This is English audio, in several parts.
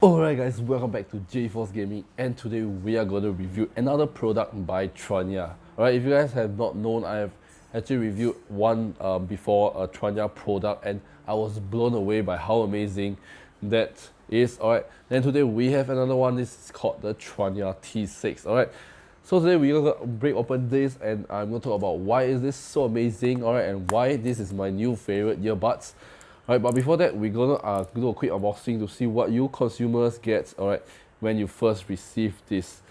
Alright guys, welcome back to 𝖩force Gaming, and today we are going to review another product by Tranya. Alright, if you guys have not known, I have actually reviewed one before, a Tranya product, and I was blown away by how amazing that is. Alright, then today we have another one. This is called the Tranya T6. Alright, so today we're going to break open this and I'm going to talk about why is this so amazing, alright, and why this is my new favorite earbuds. Alright, but before that, we're gonna do a quick unboxing to see what you consumers get, alright, when you first receive this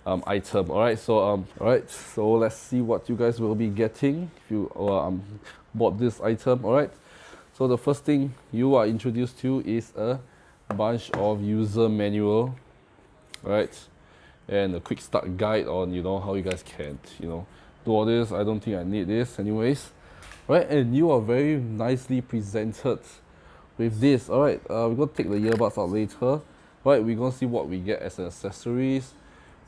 item. Alright, so let's see what you guys will be getting if you bought this item. Alright, so the first thing you are introduced to is a bunch of user manual, alright, and a quick start guide on how you guys can do all this. I don't think I need this anyways. Right, and you are very nicely presented with this. Alright, we're going to take the earbuds out later. Right, we're going to see what we get as accessories.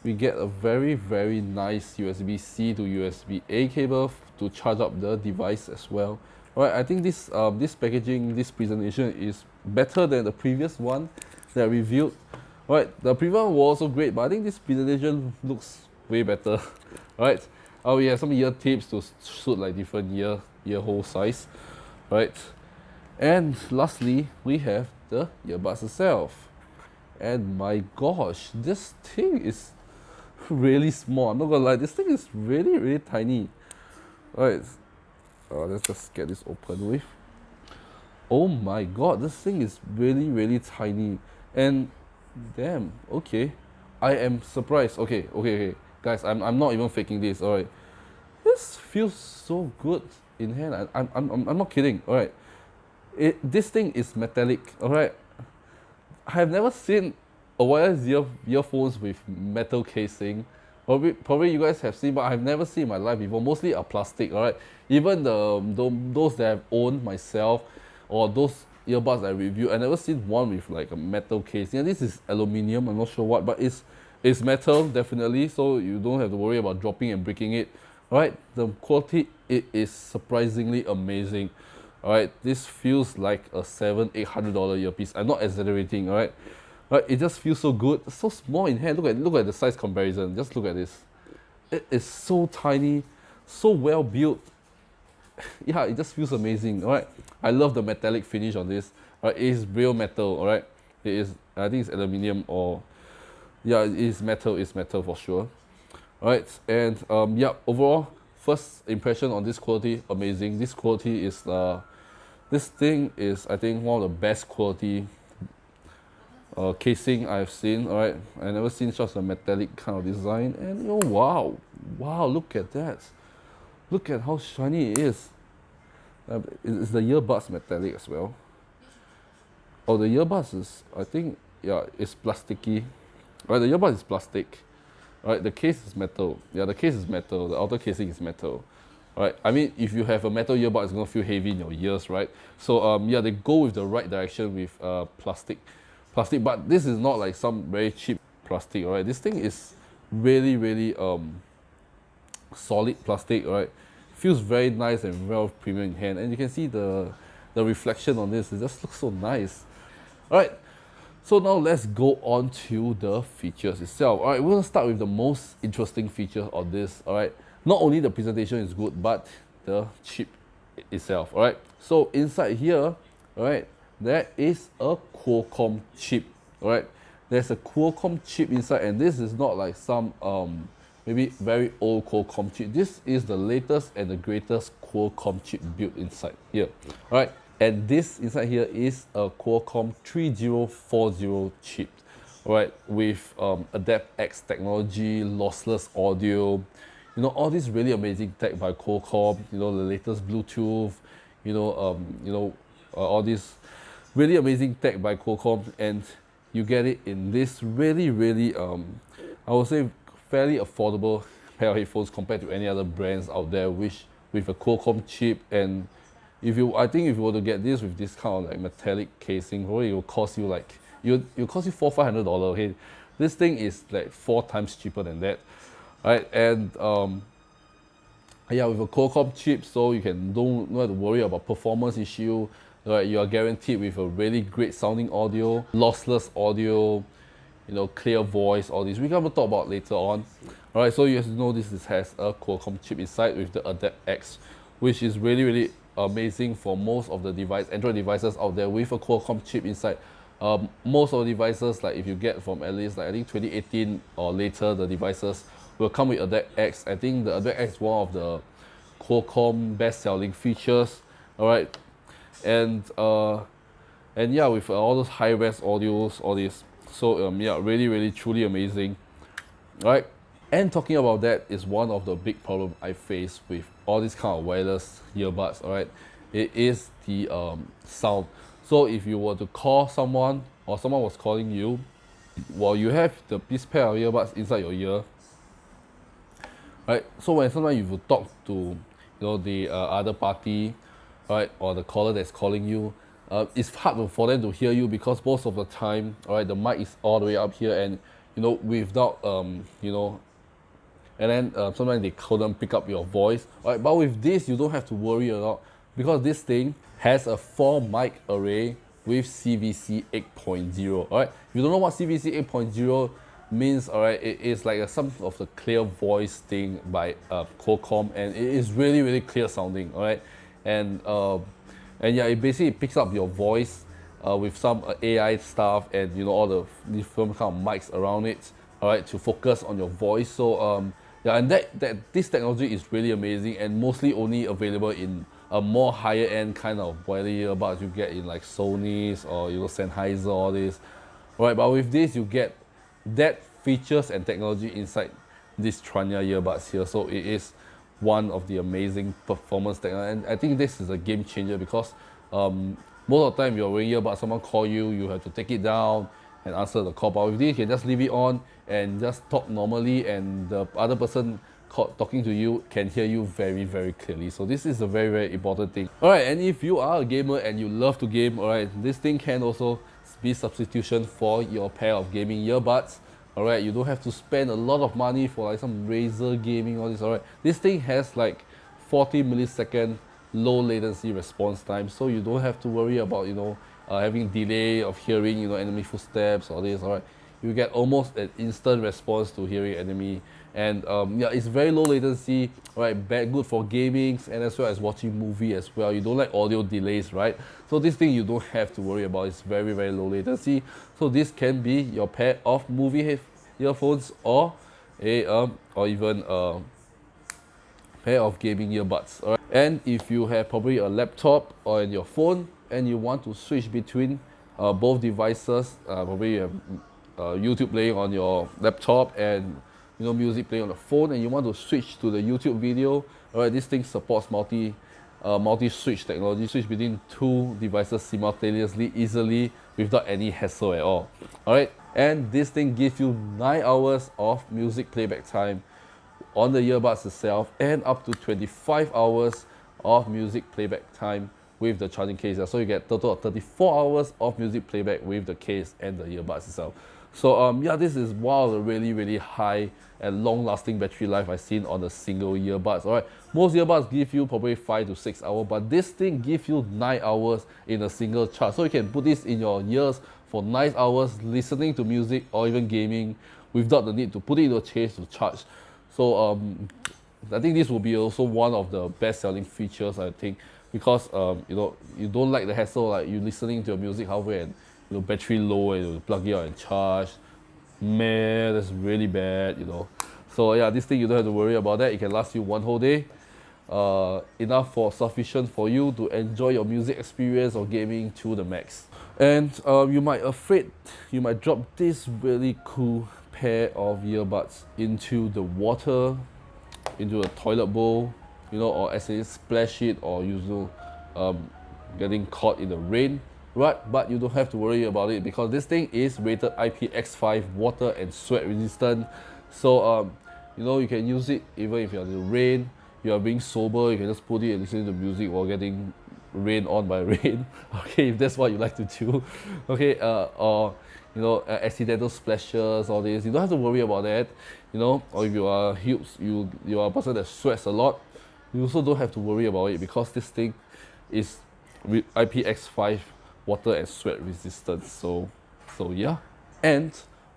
We get a very nice USB-C to USB-A cable to charge up the device as well. Alright, I think this packaging, this presentation is better than the previous one that I reviewed. Alright, the previous one was also great, but I think this presentation looks way better. Alright, we have some ear tips to suit like different ear hole size, right? And lastly, we have the earbuds itself. And my gosh, this thing is really small. I'm not gonna lie, this thing is really tiny. Alright, let's just get this open with. Oh my god, this thing is really tiny. And damn, okay, I am surprised. Okay, guys, I'm not even faking this. Alright, this feels so good in hand. I'm not kidding. Alright, this thing is metallic. Alright, I have never seen a wireless earphones with metal casing. Probably you guys have seen, but I've never seen in my life before. Mostly are plastic. Alright, even those that I've owned myself, or those earbuds I review, I never seen one with like a metal casing. And this is aluminium. I'm not sure what, but it's metal definitely, so you don't have to worry about dropping and breaking it. Alright, the quality, it is surprisingly amazing. Alright, this feels like a $700-800 earpiece. I'm not exaggerating. Alright, it just feels so good. It's so small in hand. Look at the size comparison. Just look at this. It is so tiny, so well built. Yeah, it just feels amazing. Alright, I love the metallic finish on this. Alright, it is real metal. Alright, it is. I think it's aluminium, or yeah, it is metal. It's metal for sure. Alright, and yeah, overall first impression on this quality, amazing. This quality is this thing is, I think, one of the best quality casing I've seen. Alright, I never seen such a metallic kind of design, and wow, look at that. Look at how shiny it is. Is the earbuds metallic as well? Oh, the earbuds is, I think, yeah, it's plasticky. Right, the earbud is plastic. Right, the case is metal. Yeah, the case is metal. The outer casing is metal. Right, I mean, if you have a metal earbud, it's gonna feel heavy in your ears, right? So yeah, they go with the right direction with plastic. But this is not like some very cheap plastic. Alright, this thing is really solid plastic. Right, feels very nice and well premium in hand, and you can see the reflection on this. It just looks so nice. Alright, so now let's go on to the features itself. Alright, we're going to start with the most interesting feature of this. Alright, not only the presentation is good, but the chip itself. Alright, so inside here, alright, there is a Qualcomm chip. Alright, there's a Qualcomm chip inside, and this is not like some maybe very old Qualcomm chip. This is the latest and the greatest Qualcomm chip built inside here. Alright, and this inside here is a Qualcomm 3040 chip, right, with Adapt-X technology, lossless audio, all this really amazing tech by Qualcomm. The latest Bluetooth, all this really amazing tech by Qualcomm, and you get it in this really I would say fairly affordable pair of headphones compared to any other brands out there, which with a Qualcomm chip. And I think if you were to get this with this kind of like metallic casing, probably it will cost you like, it'll cost you $400-500. Okay, this thing is like 4 times cheaper than that. Right, and yeah, with a Qualcomm chip, so you don't have to worry about performance issue. right, you are guaranteed with a really great sounding audio, lossless audio, clear voice, all this. We're going to talk about later on. All right, so you have to know this has a Qualcomm chip inside with the 𝖩.𝐸, which is really, really amazing for most of the Android devices out there with a Qualcomm chip inside. Most of the devices, like if you get from at least like I think 2018 or later, the devices will come with 𝖩.𝐸. I think the 𝖩.𝐸 is one of the Qualcomm best-selling features. All right, and yeah, with all those high-res audios, all this. So yeah, really, really, truly amazing. All right, and talking about that is one of the big problems I face with all these kind of wireless earbuds. All right, it is the sound. So if you were to call someone or someone was calling you, while you have this pair of earbuds inside your ear, right? So when sometimes you will talk to the other party, right, or the caller that's calling you, it's hard for them to hear you because most of the time, all right, the mic is all the way up here, and without and then sometimes they couldn't pick up your voice. Right? But with this, you don't have to worry a lot because this thing has a 4 mic array with CVC 8.0. All right, if you don't know what CVC 8.0 means, all right, it is like some of the clear voice thing by Qualcomm, and it is really, really clear sounding. All right, and yeah, it basically picks up your voice with some AI stuff and all the different kind of mics around it. All right, to focus on your voice. So yeah, and this technology is really amazing and mostly only available in a more higher end kind of wireless earbuds you get in like Sony's or Sennheiser, all this. All right, but with this you get that features and technology inside this Tranya earbuds here. So it is one of the amazing performance technology, and I think this is a game changer because most of the time you're wearing earbuds, someone call you, you have to take it down and answer the call. But with this, you can just leave it on and just talk normally, and the other person talking to you can hear you very, very clearly. So this is a very, very important thing. All right, and if you are a gamer and you love to game, all right, this thing can also be substitution for your pair of gaming earbuds. All right, you don't have to spend a lot of money for like some Razer gaming, all this. All right, this thing has like 40 millisecond low latency response time, so you don't have to worry about having delay of hearing enemy footsteps, all this. All right, you get almost an instant response to hearing enemy, and yeah, it's very low latency. All right, good for gaming and as well as watching movie as well. You don't like audio delays, right? So this thing you don't have to worry about. It's very, very low latency. So this can be your pair of movie earphones or or even a pair of gaming earbuds. All right? And if you have probably a laptop or in your phone and you want to switch between both devices, probably you have YouTube playing on your laptop and music playing on the phone, and you want to switch to the YouTube video, all right, this thing supports multi-switch technology, switch between 2 devices simultaneously, easily, without any hassle at all. All right, and this thing gives you 9 hours of music playback time on the earbuds itself, and up to 25 hours of music playback time with the charging case. So you get a total of 34 hours of music playback with the case and the earbuds itself. So yeah, this is one of the really, really high and long-lasting battery life I've seen on a single earbuds. All right, most earbuds give you probably 5 to 6 hours, but this thing gives you 9 hours in a single charge. So you can put this in your ears for 9 hours listening to music or even gaming without the need to put it in a case to charge. So I think this will be also one of the best-selling features, I think, because you don't like the hassle, like you listening to your music halfway and battery low and you plug it out and charge. Man, that's really bad, So yeah, this thing you don't have to worry about that. It can last you one whole day. Sufficient for you to enjoy your music experience or gaming to the max. And you might drop this really cool pair of earbuds into the water, into a toilet bowl, or as in splash it, or getting caught in the rain, right? But you don't have to worry about it because this thing is rated IPX5 water and sweat resistant. So you can use it even if you're in the rain, you are being sober, you can just put it and listen to music while getting rain on by rain. Okay, if that's what you like to do. Okay, or accidental splashes, all this, you don't have to worry about that. Or if you are you are a person that sweats a lot, you also don't have to worry about it because this thing is IPX5 water and sweat resistance. So yeah. And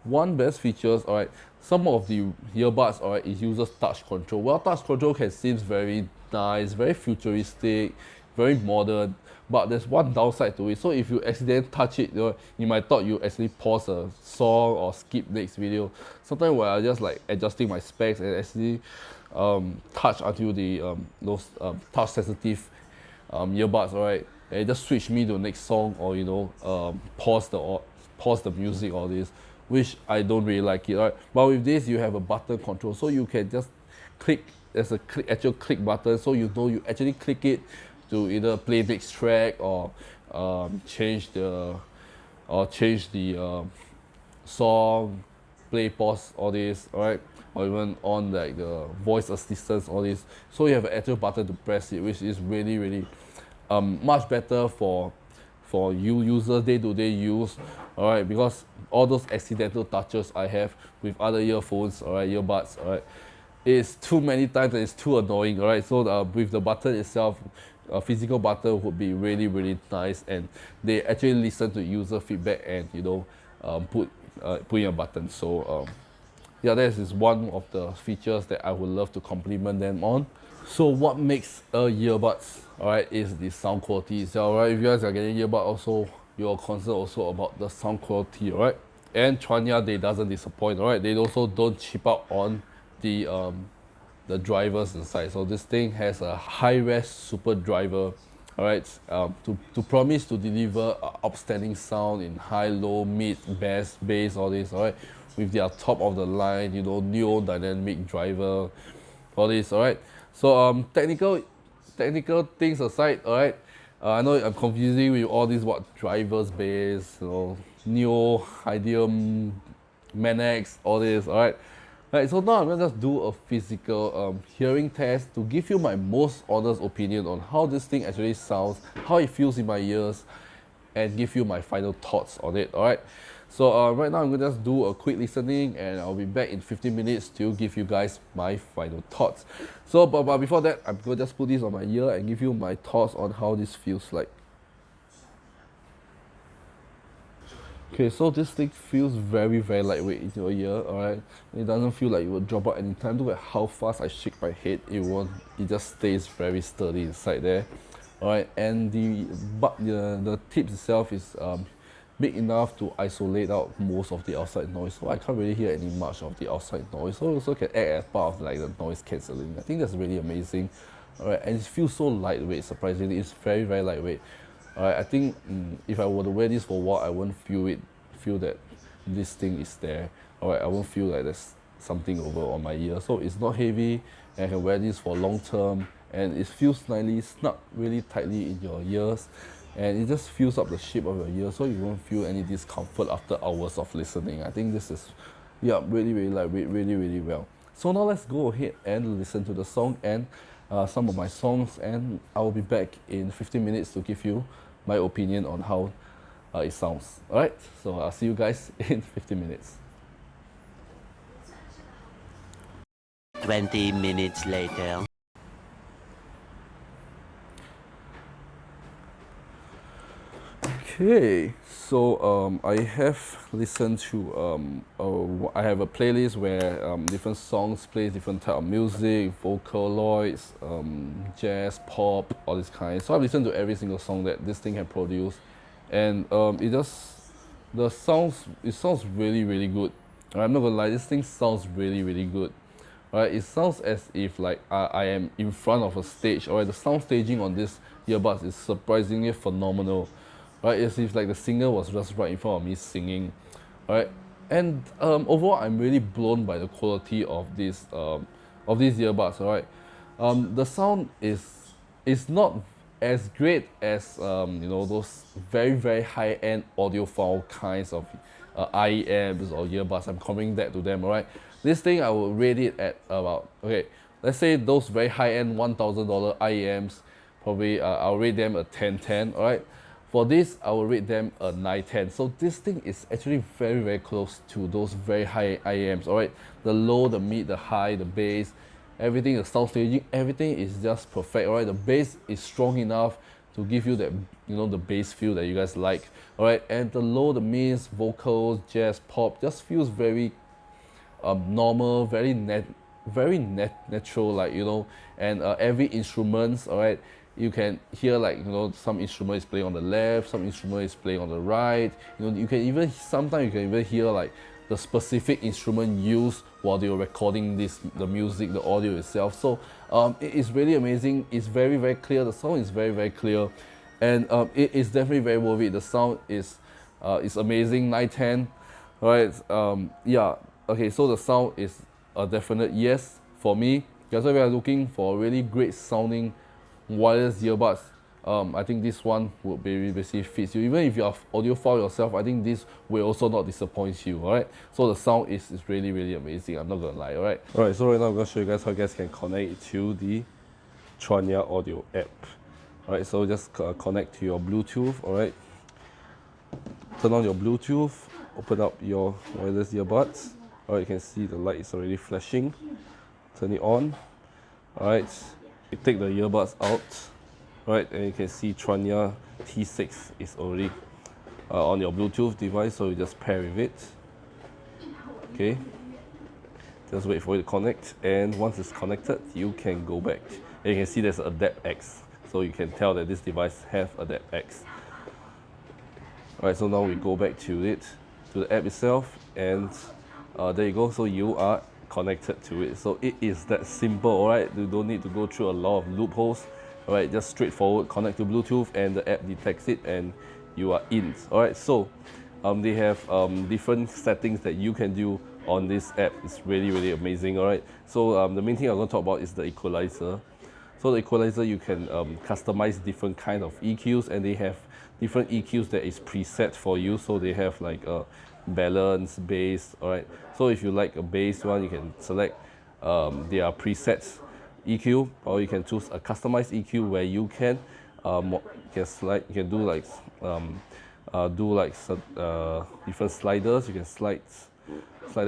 one best features, alright, some of the earbuds, alright, it uses touch control. Well, touch control can seem very nice, very futuristic, very modern, but there's one downside to it. So if you accidentally touch it, you might thought you actually pause a song or skip next video. Sometimes when I just like adjusting my specs and actually touch until the those touch sensitive earbuds, alright, and it just switch me to the next song, or pause the music, all this, which I don't really like it, right? But with this, you have a button control, so you can just click. There's a actual click button, so you actually click it to either play next track or change the song, play, pause, all this, alright, or even on like the voice assistance, all this. So you have an actual button to press it, which is really much better for you users day-to-day use, alright, because all those accidental touches I have with other earphones, alright, earbuds, alright, it's too many times and it's too annoying, alright. So with the button itself, a physical button would be really nice, and they actually listen to user feedback and put in a button. So yeah, that is one of the features that I would love to compliment them on. So what makes earbuds, alright, is the sound quality itself, alright. If you guys are getting earbuds also, you're concerned also about the sound quality, alright. And Tranya, they doesn't disappoint, alright. They also don't chip out on the drivers inside. So this thing has a high-res super driver, alright, to promise to deliver outstanding sound in high, low, mid, bass, all this, alright, with their top of the line, neo dynamic driver, all this, alright. So technical things aside, alright, I know I'm confusing with all these drivers, bass, neo, ideal, Manex, all this, alright. Right, so now I'm gonna just do a physical hearing test to give you my most honest opinion on how this thing actually sounds, how it feels in my ears, and give you my final thoughts on it, alright? So right now I'm gonna just do a quick listening, and I'll be back in 15 minutes to give you guys my final thoughts. So, but before that, I'm gonna just put this on my ear and give you my thoughts on how this feels like. Okay, so this thing feels very lightweight in your ear, alright? It doesn't feel like it will drop out anytime. Look at how fast I shake my head. It just stays very sturdy inside there, alright? And the tip itself is big enough to isolate out most of the outside noise, so I can't really hear any much of the outside noise. So it also can act as part of like the noise cancelling. I think that's really amazing, alright? And it feels so lightweight. Surprisingly, it's very lightweight. Alright, I think if I were to wear this for a while, I won't feel that this thing is there. Alright, I won't feel like there's something over on my ear. So it's not heavy, and I can wear this for long term, and it feels slightly snug really tightly in your ears, and it just fills up the shape of your ear, so you won't feel any discomfort after hours of listening. I think this is, yeah, really lightweight, really well. So now let's go ahead and listen to the song and some of my songs, and I will be back in 15 minutes to give you my opinion on how it sounds. Alright, so I'll see you guys in 15 minutes. 20 minutes later. Okay, so I have listened to I have a playlist where different songs play different type of music, Vocaloids, jazz, pop, all this kind. So I've listened to every single song that this thing can produce, and it sounds really good. I'm not gonna lie, this thing sounds really good. Right, it sounds as if like I am in front of a stage. Alright, the sound staging on this earbuds is surprisingly phenomenal. Right, it's if like the singer was just right in front of me singing, right? And overall, I'm really blown by the quality of these earbuds, right? The sound is not as great as those very high-end audiophile kinds of IEMs or earbuds. I'm comparing that to them, alright? This thing I will rate it at about, okay, let's say those very high-end $1,000 IEMs, probably I'll rate them a 10/10, alright? For this, I will rate them a 9/10. So this thing is actually very close to those very high IEMs, alright? The low, the mid, the high, the bass, everything, the sound staging, everything is just perfect, alright? The bass is strong enough to give you that, you know, the bass feel that you guys like. All right, and the low, the mids, vocals, jazz, pop just feels very normal, very natural, like, you know. And every instruments, all right, you can hear, like, you know, some instrument is playing on the left, some instrument is playing on the right. You know, you can even sometimes you can even hear like the specific instrument used while they were recording the music, the audio itself. So it is really amazing. It's very clear. The sound is very clear, and it is definitely very worth it. The sound is amazing. 910, right? Yeah. Okay, so the sound is a definite yes for me. Because if you are looking for really great sounding wireless earbuds, I think this one would basically fits you. Even if you are audiophile yourself, I think this will also not disappoint you. All right. So the sound is really amazing. I'm not gonna lie. All right. All right. So right now I'm gonna show you guys how you guys can connect it to the Tranya Audio app. All right. So just connect to your Bluetooth. All right. Turn on your Bluetooth. Open up your wireless earbuds. All right. You can see the light is already flashing. Turn it on. All right. You take the earbuds out. Right, and you can see Tranya T6 is already on your Bluetooth device, so you just pair with it. Okay, just wait for it to connect, and once it's connected, you can go back. And you can see there's 𝖩.𝖥, so you can tell that this device has 𝖩.𝖥. Alright, so now we go back to it, to the app itself, and there you go. So you are connected to it. So it is that simple. Alright, you don't need to go through a lot of loopholes. Alright, just straightforward, connect to Bluetooth and the app detects it and you are in. Alright, so they have different settings that you can do on this app. It's really amazing. Alright, so the main thing I'm going to talk about is the equalizer. So the equalizer, you can customize different kind of EQs, and they have different EQs that is preset for you. So they have like a balance, bass. Alright, so if you like a bass one, you can select their presets EQ, or you can choose a customized EQ where you can do different sliders. You can slide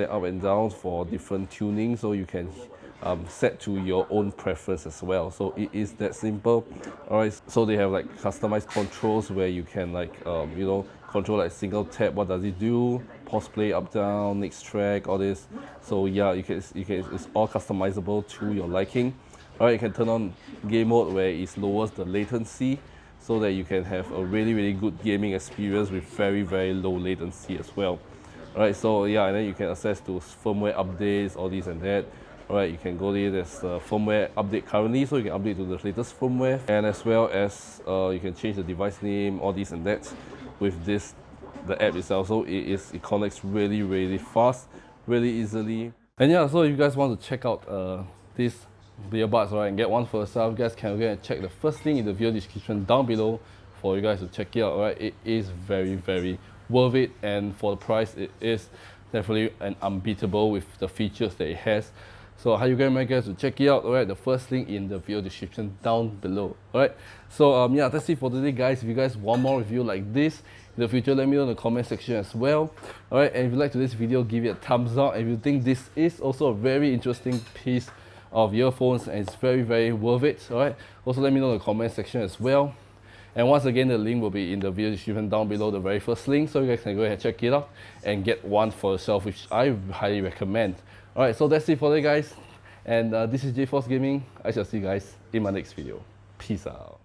it up and down for different tuning, so you can set to your own preference as well. So it is that simple. Alright, so they have like customized controls where you can like you know, control like single tap, what does it do, pause play, up down, next track, all this. So yeah, it's all customizable to your liking. Alright, you can turn on game mode where it lowers the latency, so that you can have a really good gaming experience with very low latency as well. Alright, so yeah, and then you can access to firmware updates, all this and that. Alright, you can go there, there's a firmware update currently, so you can update to the latest firmware, and as well as you can change the device name, all this and that with the app itself. So it connects really fast, really easily. And yeah, so if you guys want to check out this earbuds, right, and get one for yourself, you guys can go and check the first link in the video description down below for you guys to check it out. Right, it is very worth it, and for the price, it is definitely an unbeatable with the features that it has. So how you guys to check it out? Alright, the first link in the video description down below. Alright, so yeah, that's it for today, guys. If you guys want more review like this in the future, let me know in the comment section as well. Alright, and if you like today's video, give it a thumbs up. And if you think this is also a very interesting piece of earphones and it's very worth it, alright, also let me know in the comment section as well. And once again, the link will be in the video description down below, the very first link, so you guys can go ahead and check it out and get one for yourself, which I highly recommend. Alright, so that's it for today, guys, and this is 𝖩forcegaming. I shall see you guys in my next video. Peace out.